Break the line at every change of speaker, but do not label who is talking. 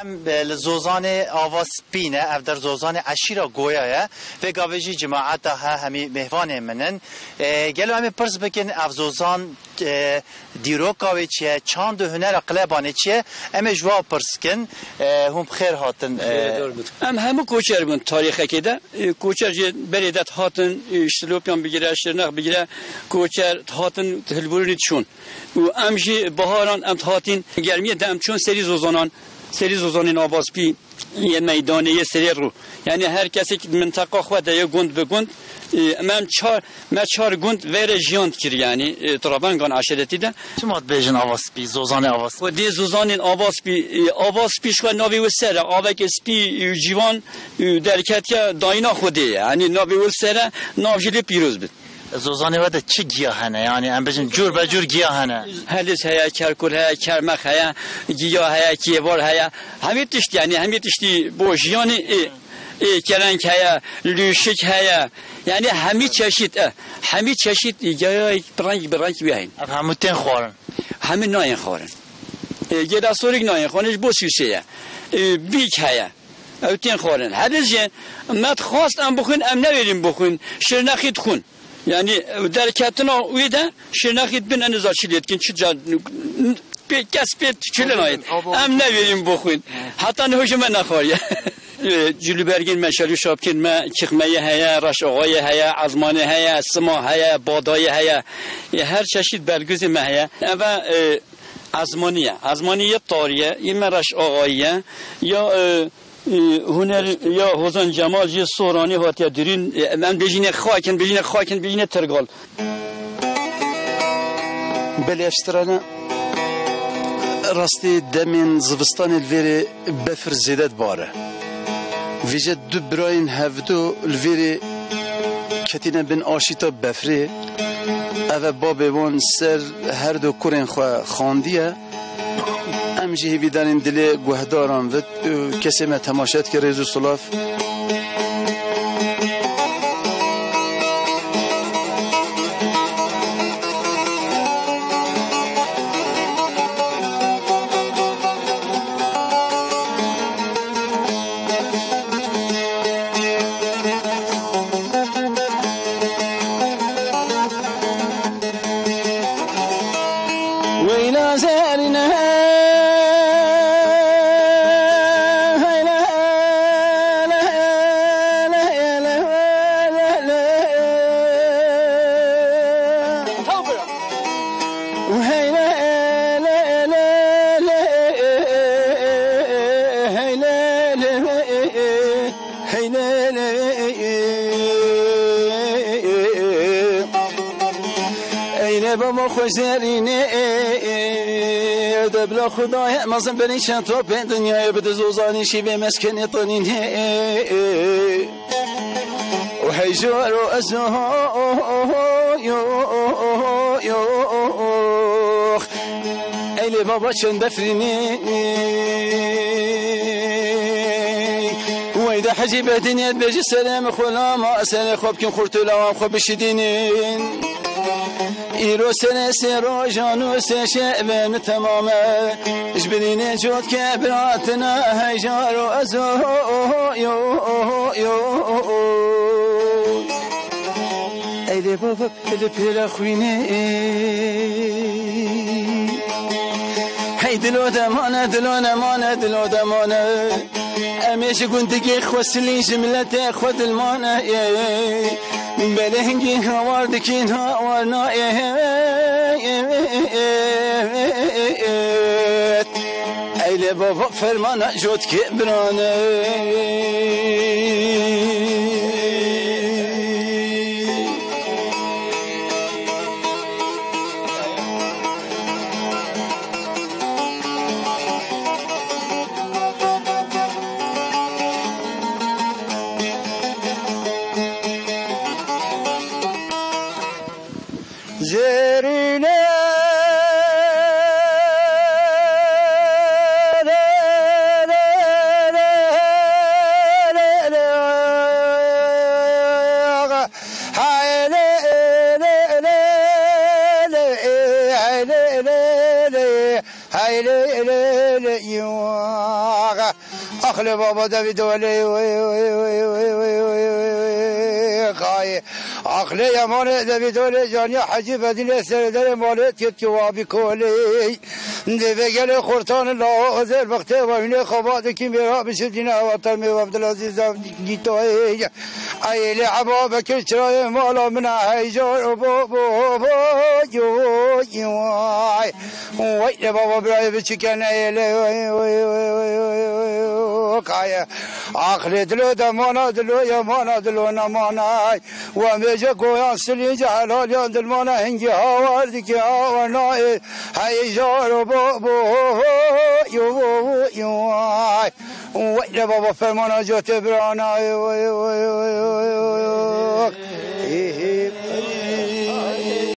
ام لزوزان آواز بینه اف در زوزان عشیرا گویاه و گاویجی جماعت ها همی مهوان منن گلو همی پرس بکن اف زوزان دیروک گاوی چیه چاند و هنر قلبانه چیه ام جوا پرس کن هم بخیر هاتن
ام همه کوچر بون تاریخه که ده کوچر جه بریدت هاتن اشتلوپیان بگیره شرنق بگیره کوچر هاتن تلبورنید شون و ام جه بهاران ام هاتین گرمیه ده ام چون سری زوزان آواز بی یه میدانه یه سری رو یعنی هر کسی که منطقه خود یه گند به گند من چهار گند ویر جیاند کر یعنی ترابنگان عشرتی ده
چه ماد بیجن آواز بی زوزان آواز
و دی زوزان آواز بیش خود ناوی و سره آوه که سپی جیوان درکت که داینا خوده یعنی ناوی و سره ناوجلی پیروز بید
زوزانه وده چه گیاهنه یعنی ام بجن جور به جور گیاهنه
هلیس هیا کرکل هیا کرمخ هیا گیاه هیا کیوار هیا همه تشتی یعنی همه تشتی بوجیان کرنگ هیا لوشک هیا یعنی همه چشید گیاه برنگ بیاین
همه تن خورن
همه ناین خورن گدا سوریک ناین خورنش بو سوسیه بیک هیا او تن خورن هلیس جن مت خواست ام بخون ام نویریم بخون شرنخید خون yani derkatına uyda şirnakit bin anızaçiliyet ki çıca kaspet çilen ayet am ne vereyim bokun hatta ne hoşuma nakhar ya Cülübergin meşali şapkin me çıkmayı haya raşağayı haya azmanı haya sma haya badayı haya her çeşit belgüzi me haya ve azmaniye tarihe yine raşağayı ya هنر یا حسن جمال جی سورانی هاتیا درین من بجینه خاکن بجینه ترگال
بلیشترانه راستی دمین زوستان الویری بفر زیدت باره ویجه دو براین هفدو الویری کتینه بین آشیتا بفری اوه بابه وان سر هر دو کورین خواندیه ام جهی بیداریم دلی گوهدارم و کسی ما تماشات که ریزو صلاف ویلا زرینه بابا خوشرینه دبلا خدای مازن بنیشن تو به دنیای بده زوزانیشی به مسکن طنینه و هیجار و ازها ایلی بابا چند بفرینه وإذا حجب الدنيا بيجي السلام خلا ما أسأل خوب كن خرت لوام خوب شدينين إيرو سنة سيرو جانو سيشبن تماما جبرين جود كبراتنا هيجارو أزو أيدي بابا اللي بلا خويني هي دلو دمانه امیش گندگی خواسلی جملت خود المانه بلهنگی هوار دکین هوار نایه ایل بابا فرمانه جود که برانه زرینه
أخلي بابا دويد ولي خاي أخلي يا مالي دويد ولي جاني حجي بدني سردر مالي تيتوابي كولي دبيجل خورتان الله أزل وقته ومن خبات كي ميرا بشدنا وطرمي وعبد العزيز جيتوي أي لعبا بكر شراي مالا من هيجار بابا يواي وي بابا براي بشكن كايا آخر دلو دمانا دلو يا مانا دلو نمانا ومجا قويا سلي جعلال يا دلمانا هنجي هاوردك هاورنا هيجار بابا يواي وي بابا فرمانا جوت برانا